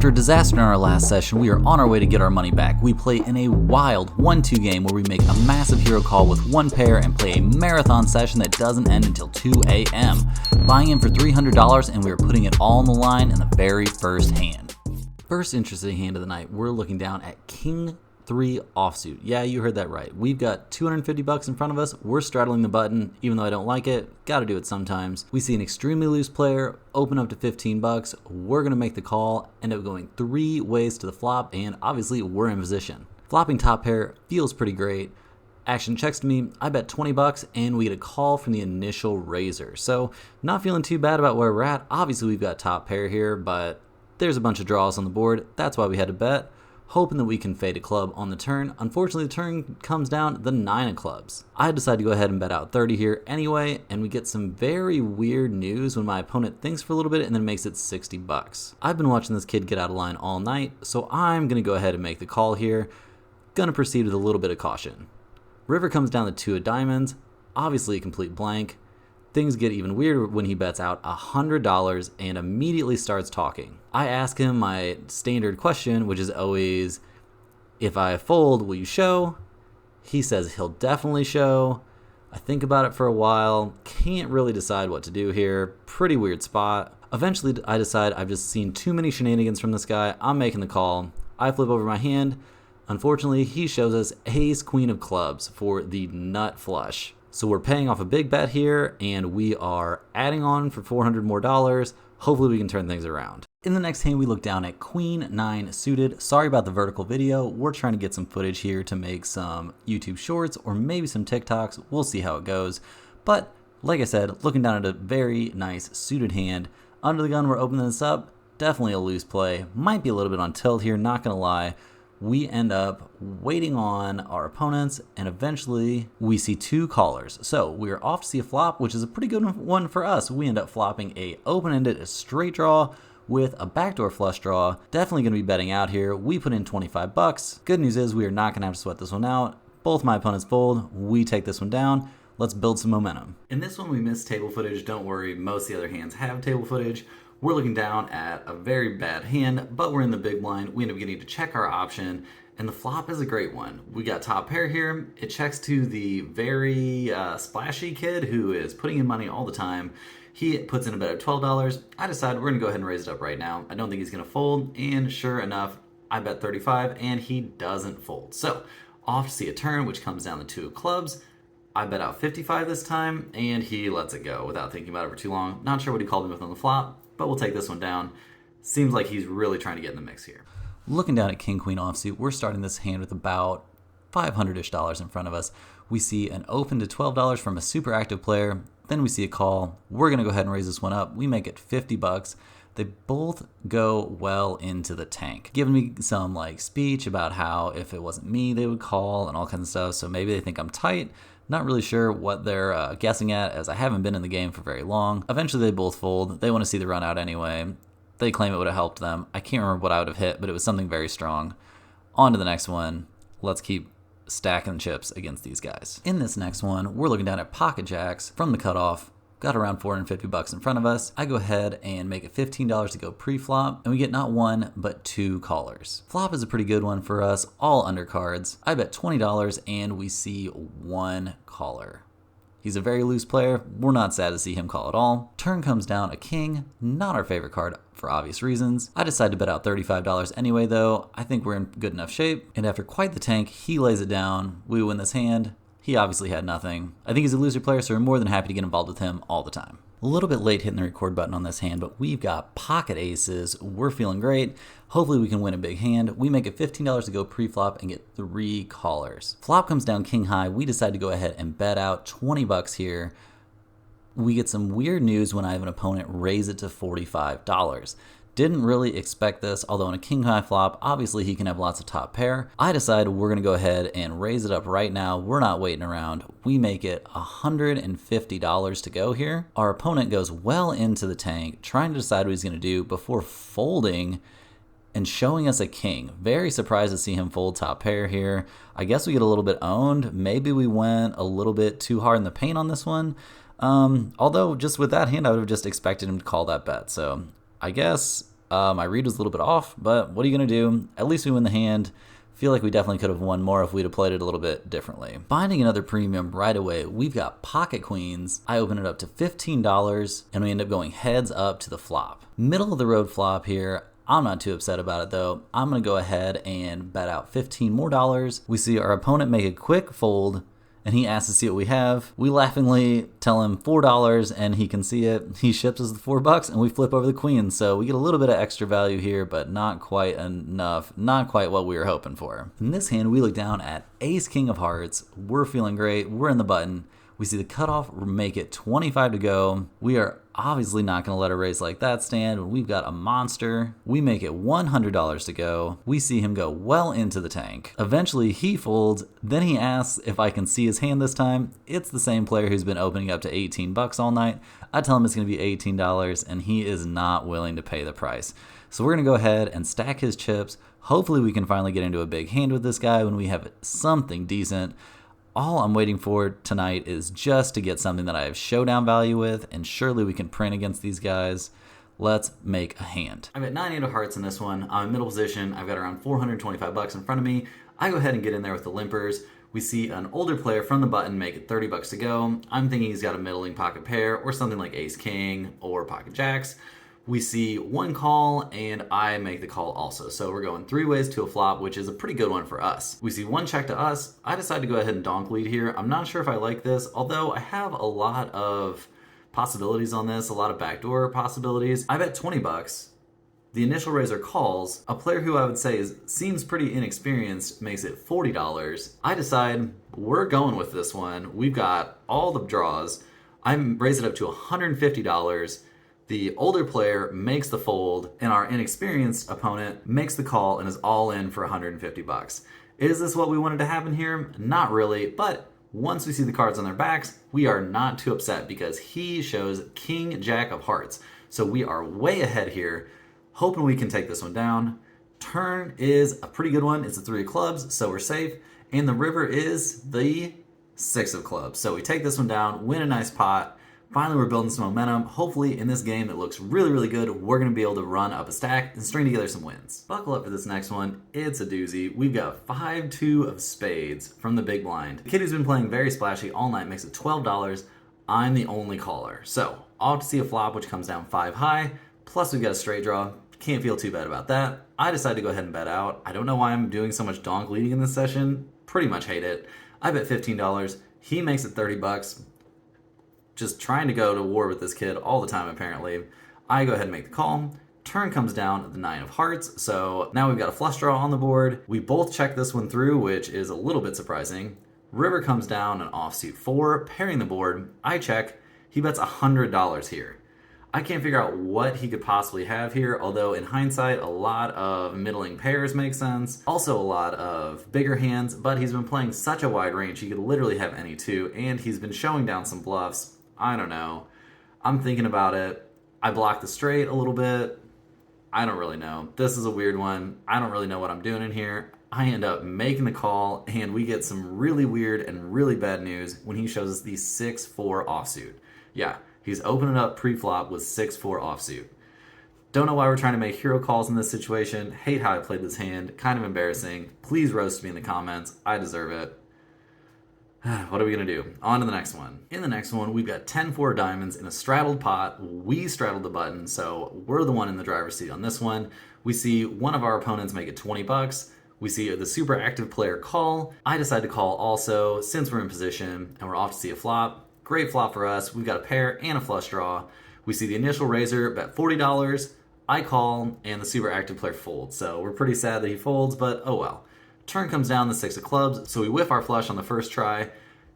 After a disaster in our last session, we are on our way to get our money back. We play in a wild 1-2 game where we make a massive hero call with one pair and play a marathon session that doesn't end until 2 a.m. Buying in for $300, and we are putting it all on the line in the very first hand. First interesting hand of the night, we're looking down at King 3 offsuit. Yeah, you heard that right. We've got $250 in front of us. We're straddling the button, even though I don't like it. Gotta do it sometimes. We see an extremely loose player open up to $15. We're gonna make the call, end up going 3 ways to the flop, and obviously we're in position. Flopping top pair feels pretty great. Action checks to me, I bet $20, and we get a call from the initial raiser. So not feeling too bad about where we're at. Obviously we've got top pair here, but there's a bunch of draws on the board. That's why we had to bet, hoping that we can fade a club on the turn. Unfortunately, the turn comes down the 9 of clubs. I decide to go ahead and bet out 30 here anyway, and we get some very weird news when my opponent thinks for a little bit and then makes it $60. I've been watching this kid get out of line all night, so I'm gonna go ahead and make the call here. Gonna proceed with a little bit of caution. River comes down the 2 of diamonds, obviously a complete blank. Things get even weirder when he bets out $100 and immediately starts talking. I ask him my standard question, which is always, if I fold, will you show? He says he'll definitely show. I think about it for a while, can't really decide what to do here. Pretty weird spot. Eventually I decide I've just seen too many shenanigans from this guy. I'm making the call. I flip over my hand. Unfortunately, he shows us ace queen of clubs for the nut flush. So we're paying off a big bet here, and we are adding on for $400 more. Hopefully we can turn things around. In the next hand, we look down at Queen 9 suited. Sorry about the vertical video. We're trying to get some footage here to make some YouTube shorts or maybe some TikToks. We'll see how it goes. But like I said, looking down at a very nice suited hand. Under the gun, we're opening this up. Definitely a loose play. Might be a little bit on tilt here, not gonna lie. We end up waiting on our opponents, and eventually we see 2 callers. So we're off to see a flop, which is a pretty good one for us. We end up flopping a open-ended straight draw with a backdoor flush draw. Definitely gonna be betting out here. We put in $25. Good news is we are not gonna have to sweat this one out. Both my opponents fold. We take this one down. Let's build some momentum. In this one, we missed table footage. Don't worry, most of the other hands have table footage. We're looking down at a very bad hand, but we're in the big blind. We end up getting to check our option, and the flop is a great one. We got top pair here. It checks to the very splashy kid who is putting in money all the time. He puts in a bet of $12. I decide we're gonna go ahead and raise it up right now. I don't think he's gonna fold, and sure enough, I bet 35, and he doesn't fold. So off to see a turn, which comes down the 2 of clubs. I bet out 55 this time, and he lets it go without thinking about it for too long. Not sure what he called me with on the flop, but we'll take this one down. Seems like he's really trying to get in the mix here. Looking down at King Queen offsuit, we're starting this hand with about $500-ish in front of us. We see an open to $12 from a super active player. Then we see a call. We're gonna go ahead and raise this one up. We make it $50. They both go well into the tank, giving me some like speech about how if it wasn't me, they would call and all kinds of stuff. So maybe they think I'm tight. Not really sure what they're guessing at, as I haven't been in the game for very long. Eventually they both fold. They want to see the run out anyway. They claim it would have helped them. I can't remember what I would have hit, but it was something very strong. On to the next one. Let's keep stacking chips against these guys. In this next one, we're looking down at pocket jacks from the cutoff. Got around $450 in front of us. I go ahead and make it $15 to go pre-flop, and we get not 1, but 2 callers. Flop is a pretty good one for us, all undercards. I bet $20, and we see 1 caller. He's a very loose player. We're not sad to see him call at all. Turn comes down a king, not our favorite card for obvious reasons. I decide to bet out $35 anyway though. I think we're in good enough shape, and after quite the tank, he lays it down. We win this hand. He obviously had nothing. I think he's a loser player, so we're more than happy to get involved with him all the time. A little bit late hitting the record button on this hand, but we've got pocket aces. We're feeling great. Hopefully we can win a big hand. We make it $15 to go pre-flop and get 3 callers. Flop comes down king high. We decide to go ahead and bet out $20 here. We get some weird news when I have an opponent raise it to $45. Didn't really expect this, although in a king high flop, obviously he can have lots of top pair. I decide we're gonna go ahead and raise it up right now. We're not waiting around. We make it $150 to go here. Our opponent goes well into the tank, trying to decide what he's gonna do before folding and showing us a king. Very surprised to see him fold top pair here. I guess we get a little bit owned. Maybe we went a little bit too hard in the paint on this one. Although just with that hand, I would have just expected him to call that bet. So I guess My read was a little bit off, but what are you going to do? At least we win the hand. Feel like we definitely could have won more if we'd have played it a little bit differently. Finding another premium right away, we've got pocket queens. I open it up to $15, and we end up going heads up to the flop. Middle of the road flop here. I'm not too upset about it though. I'm going to go ahead and bet out $15 more. We see our opponent make a quick fold, and he asks to see what we have. We laughingly tell him $4 and he can see it. He ships us the $4 and we flip over the queen. So we get a little bit of extra value here, but not quite enough. Not quite what we were hoping for. In this hand, we look down at ace king of hearts. We're feeling great. We're in the button. We see the cutoff make it 25 to go. We are obviously not going to let a raise like that stand when we've got a monster. We make it $100 to go. We see him go well into the tank. Eventually he folds. Then he asks if I can see his hand this time. It's the same player who's been opening up to $18 all night. I tell him it's going to be $18 and he is not willing to pay the price. So we're going to go ahead and stack his chips. Hopefully we can finally get into a big hand with this guy when we have something decent. All I'm waiting for tonight is just to get something that I have showdown value with, and surely we can print against these guys. Let's make a hand. I've got 9-8 of hearts in this one. I'm in middle position. I've got around $425 in front of me. I go ahead and get in there with the limpers. We see an older player from the button make it $30 to go. I'm thinking he's got a middling pocket pair or something like ace king or pocket jacks. We see one call, and I make the call also. So we're going 3 ways to a flop, which is a pretty good one for us. We see one check to us. I decide to go ahead and donk lead here. I'm not sure if I like this, although I have a lot of possibilities on this, a lot of backdoor possibilities. I bet $20. The initial raiser calls. A player who I would say seems pretty inexperienced makes it $40. I decide we're going with this one. We've got all the draws. I raise it up to $150. The older player makes the fold, and our inexperienced opponent makes the call and is all in for $150. Is this what we wanted to happen here? Not really, but once we see the cards on their backs, we are not too upset because he shows king jack of hearts. So we are way ahead here, hoping we can take this one down. Turn is a pretty good one. It's a 3 of clubs, so we're safe. And the river is the 6 of clubs. So we take this one down, win a nice pot. Finally, we're building some momentum. Hopefully, in this game that looks really, really good, we're going to be able to run up a stack and string together some wins. Buckle up for this next one. It's a doozy. We've got 5-2 of spades from the big blind. The kid who's been playing very splashy all night makes it $12. I'm the only caller. So, I'll have to see a flop which comes down 5 high. Plus, we've got a straight draw. Can't feel too bad about that. I decide to go ahead and bet out. I don't know why I'm doing so much donk leading in this session. Pretty much hate it. I bet $15. He makes it $30. Just trying to go to war with this kid all the time, apparently. I go ahead and make the call. Turn comes down the 9 of hearts, so now we've got a flush draw on the board. We both check this one through, which is a little bit surprising. River comes down an offsuit 4, pairing the board. I check. He bets $100 here. I can't figure out what he could possibly have here, although in hindsight, a lot of middling pairs make sense. Also a lot of bigger hands, but he's been playing such a wide range, he could literally have any 2, and he's been showing down some bluffs. I don't know. I'm thinking about it. I block the straight a little bit. I don't really know. This is a weird one. I don't really know what I'm doing in here. I end up making the call, and we get some really weird and really bad news when he shows us the 6-4 offsuit. Yeah, he's opening up pre-flop with 6-4 offsuit. Don't know why we're trying to make hero calls in this situation. Hate how I played this hand. Kind of embarrassing. Please roast me in the comments. I deserve it. What are we going to do? On to the next one. In the next one, we've got 10-4 diamonds in a straddled pot. We straddled the button, so we're the one in the driver's seat on this one. We see one of our opponents make it $20. We see the super active player call. I decide to call also since we're in position and we're off to see a flop. Great flop for us. We've got a pair and a flush draw. We see the initial raiser bet $40. I call and the super active player folds. So we're pretty sad that he folds, but oh well. Turn comes down the 6 of clubs, so we whiff our flush on the first try.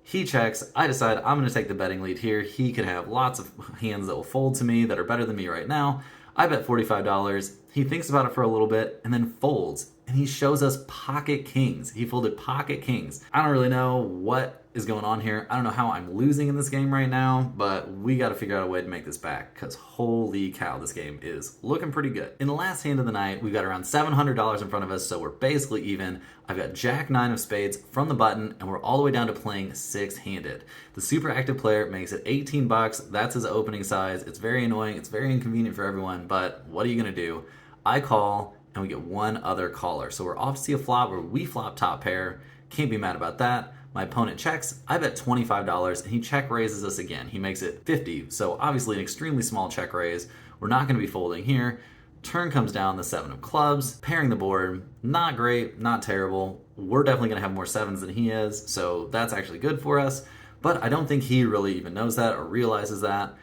He checks. I decide I'm going to take the betting lead here. He could have lots of hands that will fold to me that are better than me right now. I bet $45. He thinks about it for a little bit and then folds. And he shows us pocket kings. He folded pocket kings. I don't really know what is going on here. I don't know how I'm losing in this game right now, but we got to figure out a way to make this back because holy cow, this game is looking pretty good. In the last hand of the night, we've got around $700 in front of us, so we're basically even. I've got Jack 9 of spades from the button, and we're all the way down to playing 6-handed. The super active player makes it $18. That's his opening size. It's very annoying. It's very inconvenient for everyone, but what are you going to do? I call, and we get one other caller. So we're off to see a flop where we flop top pair. Can't be mad about that. My opponent checks. I bet $25, and he check raises us again. He makes it 50, so obviously an extremely small check raise. We're not going to be folding here. Turn comes down, the 7 of clubs, pairing the board. Not great, not terrible. We're definitely going to have more 7s than he is, so that's actually good for us. But I don't think he really even knows that or realizes that.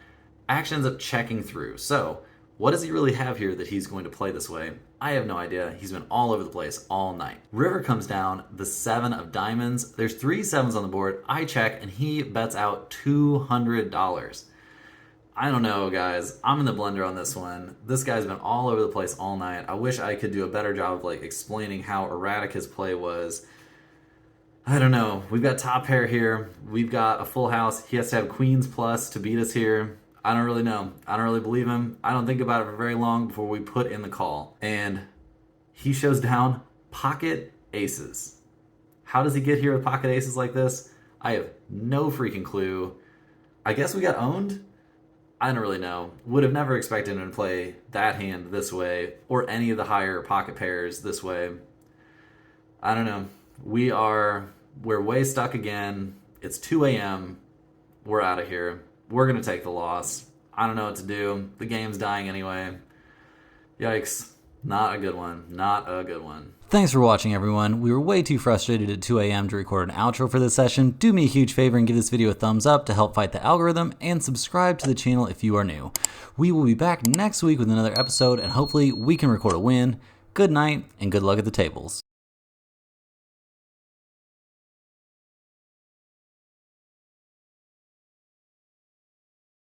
Action ends up checking through. So what does he really have here that he's going to play this way? I have no idea. He's been all over the place all night. River comes down, the 7 of diamonds. There's 3 7s on the board. I check, and he bets out $200. I don't know, guys. I'm in the blender on this one. This guy's been all over the place all night. I wish I could do a better job of explaining how erratic his play was. I don't know. We've got top pair here. We've got a full house. He has to have queens plus to beat us here. I don't really know. I don't really believe him. I don't think about it for very long before we put in the call. And he shows down pocket aces. How does he get here with pocket aces like this? I have no freaking clue. I guess we got owned? I don't really know. Would have never expected him to play that hand this way or any of the higher pocket pairs this way. I don't know. We're way stuck again. It's 2 a.m. We're out of here. We're going to take the loss. I don't know what to do. The game's dying anyway. Yikes. Not a good one. Not a good one. Thanks for watching, everyone. We were way too frustrated at 2 a.m. to record an outro for this session. Do me a huge favor and give this video a thumbs up to help fight the algorithm, and subscribe to the channel if you are new. We will be back next week with another episode, and hopefully we can record a win. Good night, and good luck at the tables.